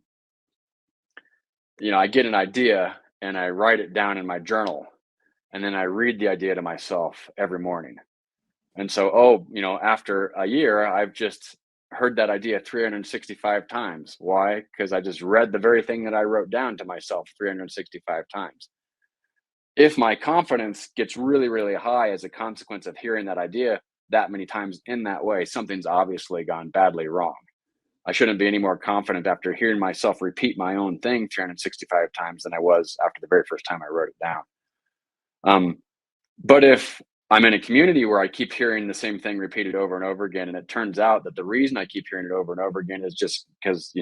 get an idea and I write it down in my journal, and then I read the idea to myself every morning. And so, after a year, I've just heard that idea 365 times. Why? Because I just read the very thing that I wrote down to myself 365 times. If my confidence gets really, really high as a consequence of hearing that idea that many times in that way, something's obviously gone badly wrong. I shouldn't be any more confident after hearing myself repeat my own thing 365 times than I was after the very first time I wrote it down. But if I'm in a community where I keep hearing the same thing repeated over and over again, and it turns out that the reason I keep hearing it over and over again is just because,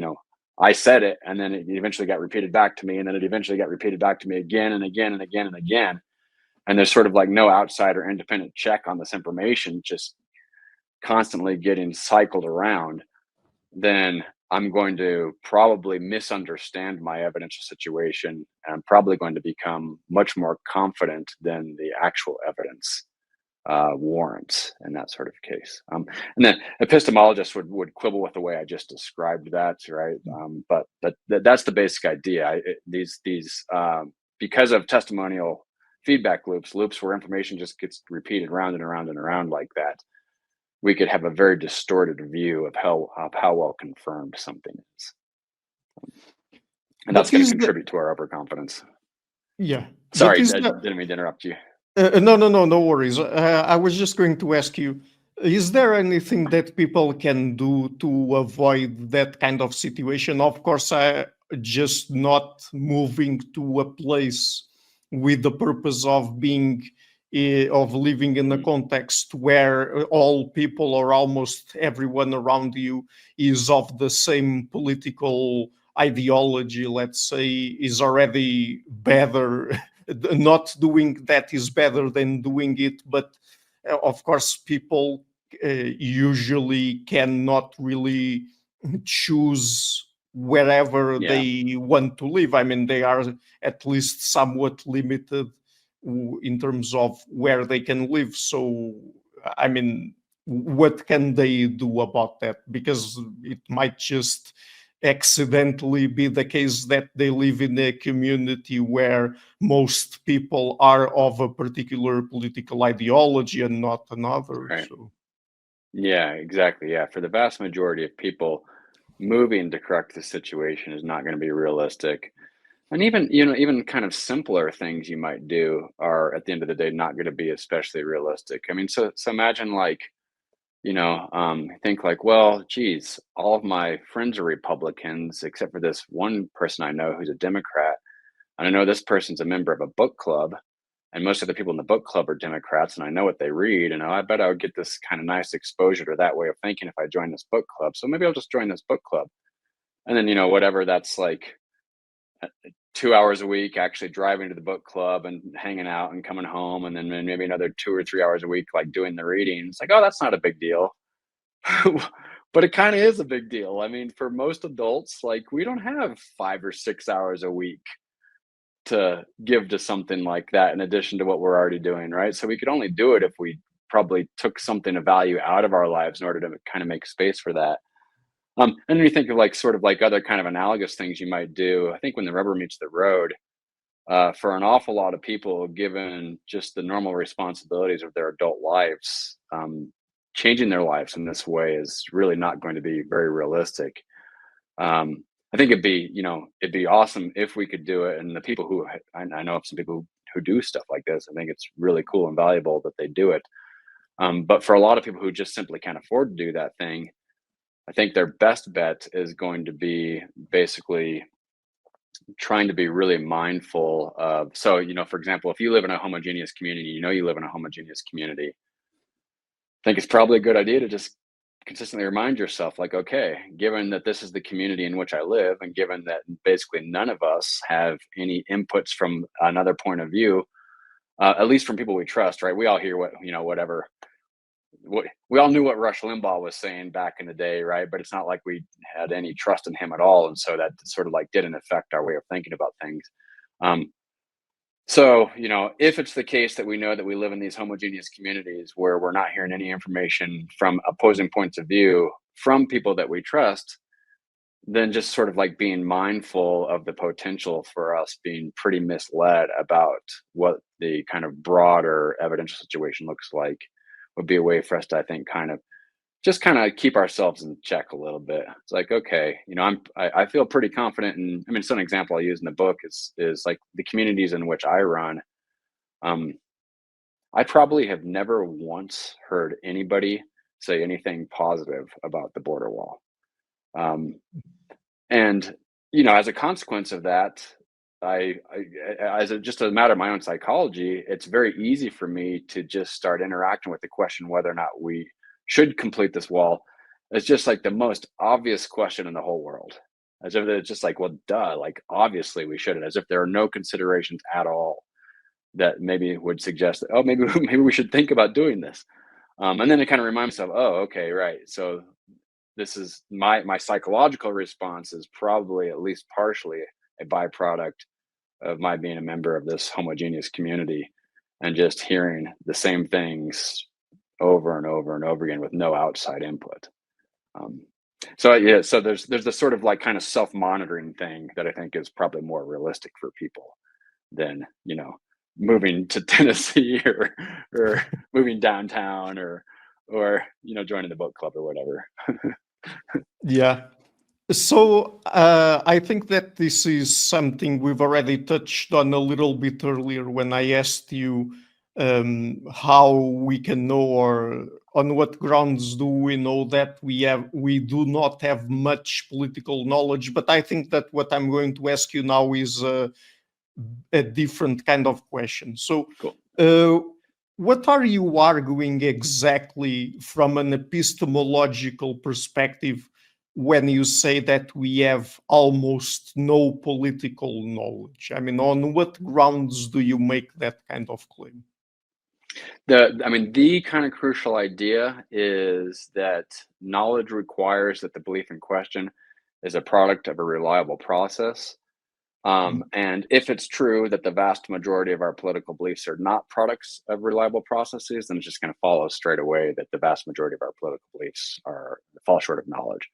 I said it, and then it eventually got repeated back to me, and then it eventually got repeated back to me again and again and again and again. and there's sort of like no outside or independent check on this information, just constantly getting cycled around, then I'm going to probably misunderstand my evidential situation, and I'm probably going to become much more confident than the actual evidence warrants in that sort of case. And then epistemologists would quibble with the way I just described that, right? But that's the basic idea. These because of testimonial feedback loops where information just gets repeated round and around and around like that, we could have a very distorted view of how well confirmed something is, and that's going to contribute to our overconfidence. Yeah. Sorry, I didn't mean to interrupt you. No worries. I was just going to ask you, is there anything that people can do to avoid that kind of situation? Of course, just not moving to a place with the purpose of of living in a context where all people or almost everyone around you is of the same political ideology, let's say, is already better. Not doing that is better than doing it, but of course people usually cannot really choose wherever they want to live. I mean, they are at least somewhat limited in terms of where they can live. So I mean, what can they do about that? Because it might just accidentally be the case that they live in a community where most people are of a particular political ideology and not another. Right. So. Yeah, exactly. Yeah, for the vast majority of people, moving to correct the situation is not going to be realistic. And even kind of simpler things you might do are at the end of the day not going to be especially realistic. I mean, so imagine like, think like, well, geez, all of my friends are Republicans except for this one person I know who's a Democrat. And I know this person's a member of a book club, and most of the people in the book club are Democrats, and I know what they read, and I bet I would get this kind of nice exposure to that way of thinking if I joined this book club. So maybe I'll just join this book club. And then, whatever that's like 2 hours a week actually driving to the book club and hanging out and coming home, and then maybe another 2 or 3 hours a week like doing the reading. It's like, oh, that's not a big deal. But it kind of is a big deal. I mean, for most adults, like we don't have 5 or 6 hours a week to give to something like that in addition to what we're already doing, right? So we could only do it if we probably took something of value out of our lives in order to kind of make space for that. And then you think of like sort of like other kind of analogous things you might do. I think when the rubber meets the road, for an awful lot of people, given just the normal responsibilities of their adult lives, changing their lives in this way is really not going to be very realistic. I think it'd be awesome if we could do it. And the people who I know of some people who do stuff like this, I think it's really cool and valuable that they do it. But for a lot of people who just simply can't afford to do that thing, I think their best bet is going to be basically trying to be really mindful of. So, for example, if you live in a homogeneous community, you live in a homogeneous community, I think it's probably a good idea to just consistently remind yourself, like, okay, given that this is the community in which I live, and given that basically none of us have any inputs from another point of view, at least from people we trust, right? We all hear we all knew what Rush Limbaugh was saying back in the day, right? But it's not like we had any trust in him at all. And so that sort of like didn't affect our way of thinking about things. So, if it's the case that we know that we live in these homogeneous communities where we're not hearing any information from opposing points of view from people that we trust, then just sort of like being mindful of the potential for us being pretty misled about what the kind of broader evidential situation looks like would be a way for us to, I think, kind of keep ourselves in check a little bit. It's like, okay, I feel pretty confident in, I mean, it's an example I use in the book is like the communities in which I run. I probably have never once heard anybody say anything positive about the border wall. And, as a consequence of that, just a matter of my own psychology, it's very easy for me to just start interacting with the question whether or not we should complete this wall. It's just like the most obvious question in the whole world, as if it's just like, well, duh, like obviously we shouldn't, as if there are no considerations at all that maybe would suggest that, oh, maybe maybe we should think about doing this. And then it kind of reminds myself, oh, okay, right. So this is my psychological response is probably at least partially a byproduct of my being a member of this homogeneous community and just hearing the same things over and over and over again with no outside input. Um, so yeah, so there's this sort of like kind of self-monitoring thing that I think is probably more realistic for people than, moving to Tennessee or moving downtown or joining the book club or whatever. Yeah. So I think that this is something we've already touched on a little bit earlier when I asked you how we can know, or on what grounds do we know that we do not have much political knowledge. But I think that what I'm going to ask you now is a different kind of question. So, Cool. what are you arguing exactly from an epistemological perspective when you say that we have almost no political knowledge? I mean, on what grounds do you make that kind of claim? The kind of crucial idea is that knowledge requires that the belief in question is a product of a reliable process. And if it's true that the vast majority of our political beliefs are not products of reliable processes, then it's just going to follow straight away that the vast majority of our political beliefs fall short of knowledge.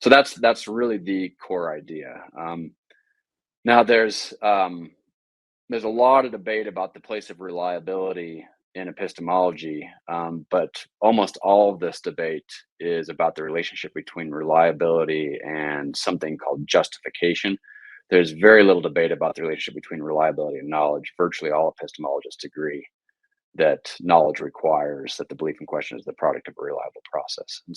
So that's really the core idea. Now there's a lot of debate about the place of reliability in epistemology, but almost all of this debate is about the relationship between reliability and something called justification. There's very little debate about the relationship between reliability and knowledge. Virtually all epistemologists agree that knowledge requires that the belief in question is the product of a reliable process. And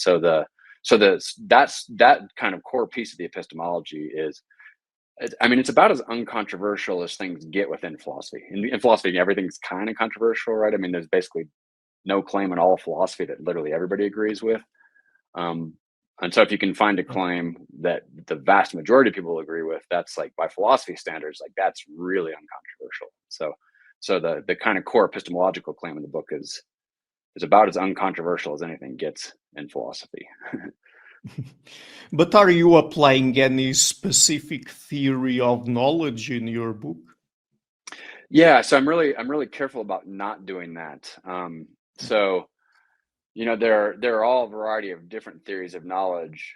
that's that kind of core piece of the epistemology is, it's about as uncontroversial as things get within philosophy. In philosophy, everything's kind of controversial, right? I mean, there's basically no claim in all of philosophy that literally everybody agrees with. And so if you can find a claim that the vast majority of people agree with, that's like by philosophy standards, like that's really uncontroversial. So the kind of core epistemological claim in the book is about as uncontroversial as anything gets in philosophy. But are you applying any specific theory of knowledge in your book? Yeah, so I'm really careful about not doing that. So there are all a variety of different theories of knowledge,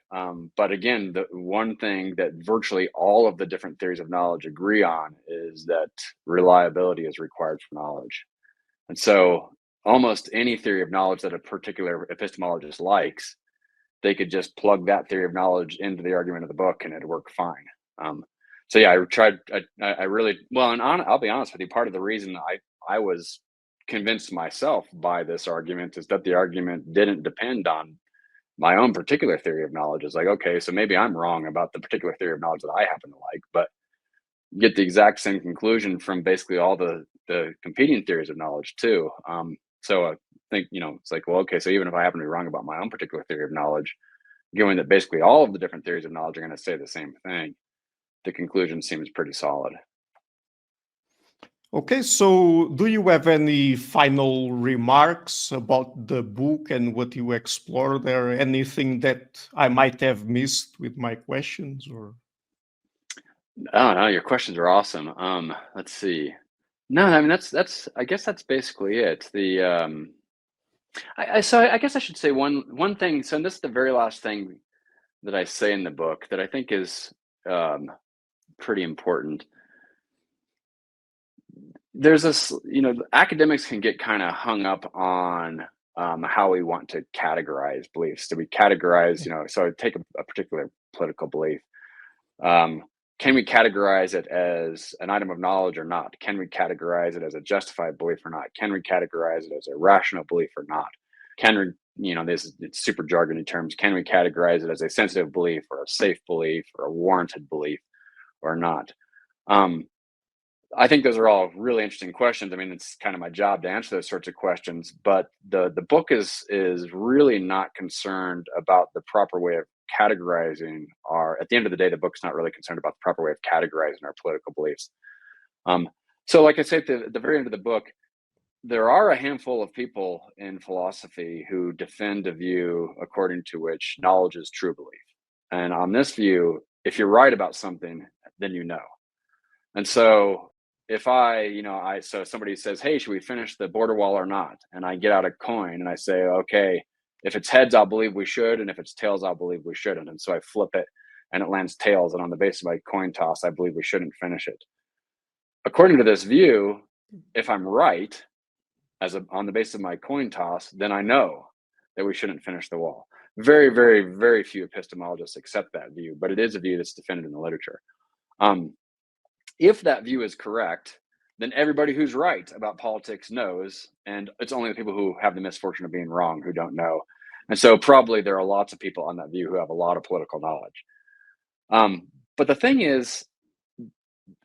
but again, the one thing that virtually all of the different theories of knowledge agree on is that reliability is required for knowledge. And so almost any theory of knowledge that a particular epistemologist likes, they could just plug that theory of knowledge into the argument of the book and it'd work fine. So yeah, I really, well, and I'll be honest with you, part of the reason I was convinced myself by this argument is that the argument didn't depend on my own particular theory of knowledge. It's like, okay, so maybe I'm wrong about the particular theory of knowledge that I happen to like, but get the exact same conclusion from basically all the competing theories of knowledge too. So I think, it's like, well, okay, so even if I happen to be wrong about my own particular theory of knowledge, given that basically all of the different theories of knowledge are going to say the same thing, the conclusion seems pretty solid. Okay, so do you have any final remarks about the book and what you explore there? Anything that I might have missed with my questions, or? Oh no, your questions are awesome. Let's see. No, I mean that's I guess that's basically it. I guess I should say one thing. So this is the very last thing that I say in the book that I think is pretty important. There's this, academics can get kind of hung up on how we want to categorize beliefs. So we categorize, so take a particular political belief. Can we categorize it as an item of knowledge or not? Can we categorize it as a justified belief or not? Can we categorize it as a rational belief or not? Can we, it's super jargony terms. Can we categorize it as a sensitive belief or a safe belief or a warranted belief or not? I think those are all really interesting questions. I mean, it's kind of my job to answer those sorts of questions, but the book is really not concerned about the proper way of categorizing at the end of the day, the book's not really concerned about the proper way of categorizing our political beliefs. So like I say at the very end of the book, there are a handful of people in philosophy who defend a view according to which knowledge is true belief. And on this view, if you're right about something, then you know. And so if so somebody says, hey, should we finish the border wall or not? And I get out a coin and I say, okay, if it's heads, I'll believe we should. And if it's tails, I'll believe we shouldn't. And so I flip it and it lands tails. And on the basis of my coin toss, I believe we shouldn't finish it. According to this view, if I'm right, on the basis of my coin toss, then I know that we shouldn't finish the wall. Very, very, very few epistemologists accept that view, but it is a view that's defended in the literature. If that view is correct, then everybody who's right about politics knows, and it's only the people who have the misfortune of being wrong who don't know. And so probably there are lots of people on that view who have a lot of political knowledge. But the thing is,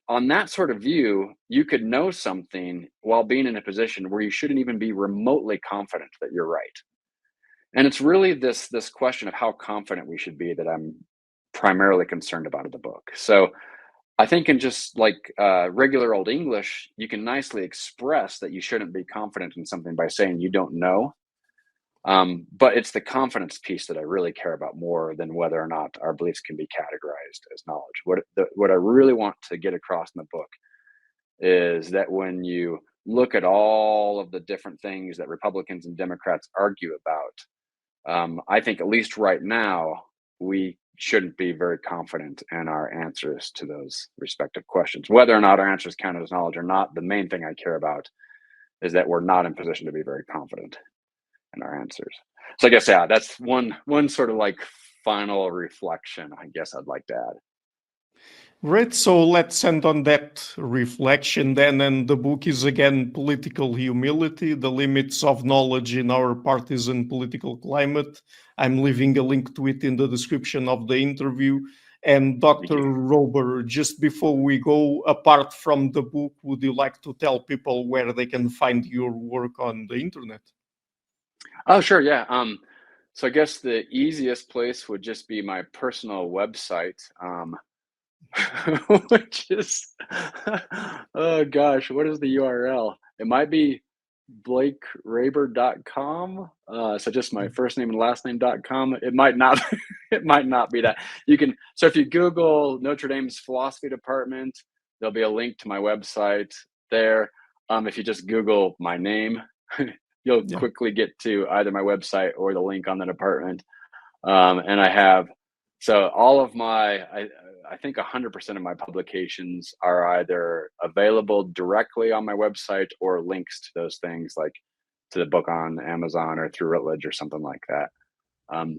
on that sort of view, you could know something while being in a position where you shouldn't even be remotely confident that you're right. And it's really this question of how confident we should be that I'm primarily concerned about in the book. So I think in just like regular old English, you can nicely express that you shouldn't be confident in something by saying you don't know. But it's the confidence piece that I really care about more than whether or not our beliefs can be categorized as knowledge. What I really want to get across in the book is that when you look at all of the different things that Republicans and Democrats argue about, I think at least right now, we shouldn't be very confident in our answers to those respective questions. Whether or not our answers count as knowledge or not, the main thing I care about is that we're not in position to be very confident in our answers. So I guess, yeah, that's one sort of like final reflection, I guess I'd like to add. Great. So let's end on that reflection then. And the book is again Political Humility, the Limits of Knowledge in Our Partisan Political Climate. I'm leaving a link to it in the description of the interview. And Dr. Roeber, just before we go, apart from the book, would you like to tell people where they can find your work on the internet? Oh, sure. Yeah. So I guess the easiest place would just be my personal website, which is, oh gosh, what is the URL? It might be blakeroeber.com. So just my first name and last name.com. It might not, it might not be that. So if you Google Notre Dame's philosophy department, there'll be a link to my website there. If you just Google my name, you'll quickly get to either my website or the link on the department. And I have, so all of I think 100% of my publications are either available directly on my website or links to those things, like to the book on Amazon or through Routledge or something like that.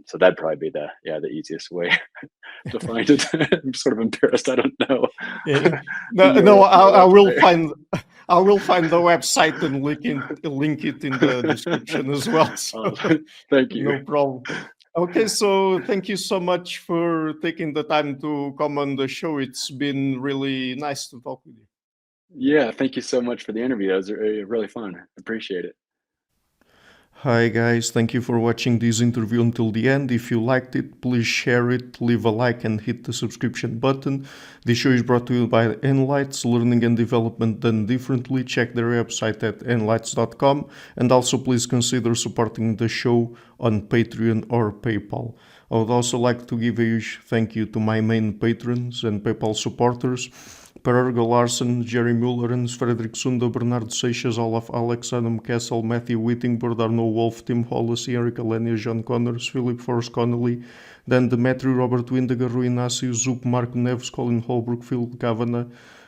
So that'd probably be the easiest way to find it. I'm sort of embarrassed. I don't know. Yeah. No, I will find the website and link it in the description as well. So thank you. No problem. Okay, so thank you so much for taking the time to come on the show. It's been really nice to talk with you. Yeah, thank you so much for the interview. It was really fun. Appreciate it. Hi guys, thank you for watching this interview until the end. If you liked it, please share it, leave a like and hit the subscription button. This show is brought to you by Enlights, Learning and Development Done Differently. Check their website at enlights.com, and also please consider supporting the show on Patreon or PayPal. I would also like to give a huge thank you to my main patrons and PayPal supporters: Per Ergo Larsen, Jerry Mullerens, Frederick Sunda, Bernardo Seixas, Olaf Alex, Adam Kessel, Matthew Whittingbird, Arno Wolf, Tim Hollis, Eric Alenia, John Connors, Philip Forrest Connolly, Dan Demetri, Robert Windegar, Rui Inácio, Zup, Marco Neves, Colin Holbrook, Phil Kavanagh,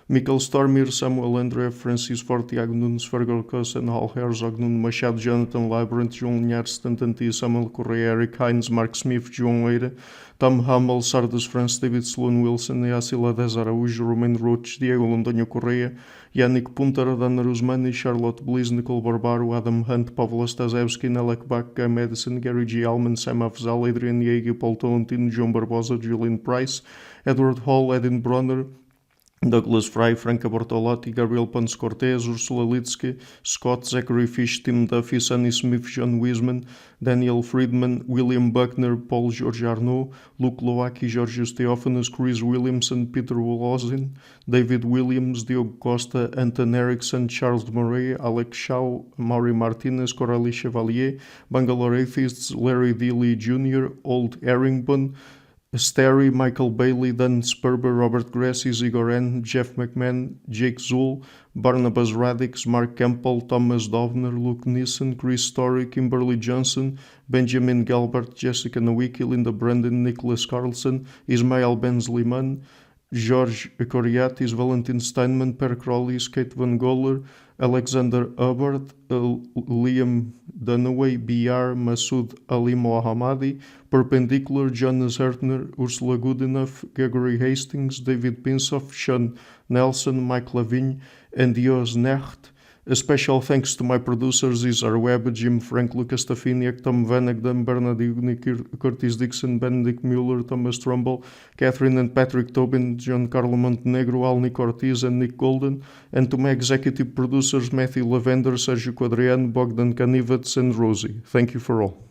Mikkel Stormir, Samuel André, Francis Ford, Tiago Nunes, Fergal Cossen, Hal Herzog, Nuno Machado, Jonathan Labyrinth, João Linhares, Stantantia, Samuel Correia, Eric Hines, Mark Smith, João Eira, Tom Hummel, Sardus France, David Sloan Wilson, Yacila Dez Araújo, Romain Roach, Diego Londoño Correia, Yannick Punter, Dana Rusmani, Charlotte Bliss, Nicole Barbaro, Adam Hunt, Pavlo Stasevski, Nelek Bach, Guy Madison, Gary G. Allman, Sam Afzal, Adrian Yeagy, Paul Tolentino, João Barbosa, Julian Price, Edward Hall, Edin Bronner, Douglas Fry, Franca Bortolotti, Gabriel Ponce Cortez, Ursula Litsky, Scott, Zachary Fish, Tim Duffy, Sonny Smith, John Wiseman, Daniel Friedman, William Buckner, Paul George Arnaud, Luke Lowacki, Georgios Theophanous, Chris Williamson, Peter Wolozin, David Williams, Diogo Costa, Anton Erickson, Charles Murray, Alex Shaw, Maury Martinez, Coralie Chevalier, Bangalore Atheists, Larry D. Lee Jr., Old Erringbone, Sterry, Michael Bailey, Dan Sperber, Robert Grassi, Zigoren, Jeff McMahon, Jake Zool, Barnabas Radix, Mark Campbell, Thomas Dovner, Luke Nissen, Chris Story, Kimberly Johnson, Benjamin Galbert, Jessica Nowicki, Linda Brandon, Nicholas Carlson, Ismail Benzliman, George Coriatis, Valentin Steinman, Per Crowley, Kate Van Goller, Alexander Hubbard, Liam Dunaway, BR, Masood Ali Mohammadi, Perpendicular, Jonas Hertner, Ursula Goodenough, Gregory Hastings, David Pinsoff, Sean Nelson, Mike Lavigne, and Dios Necht. A special thanks to my producers, Isar Webb, Jim Frank, Lucas Stafiniak, Tom Vanagdam, Bernard Ugni, Curtis Dixon, Benedict Mueller, Thomas Trumbull, Catherine and Patrick Tobin, Giancarlo Montenegro, Alni Ortiz, and Nick Golden, and to my executive producers, Matthew Lavender, Sergio Quadriano, Bogdan Kanivets, and Rosie. Thank you for all.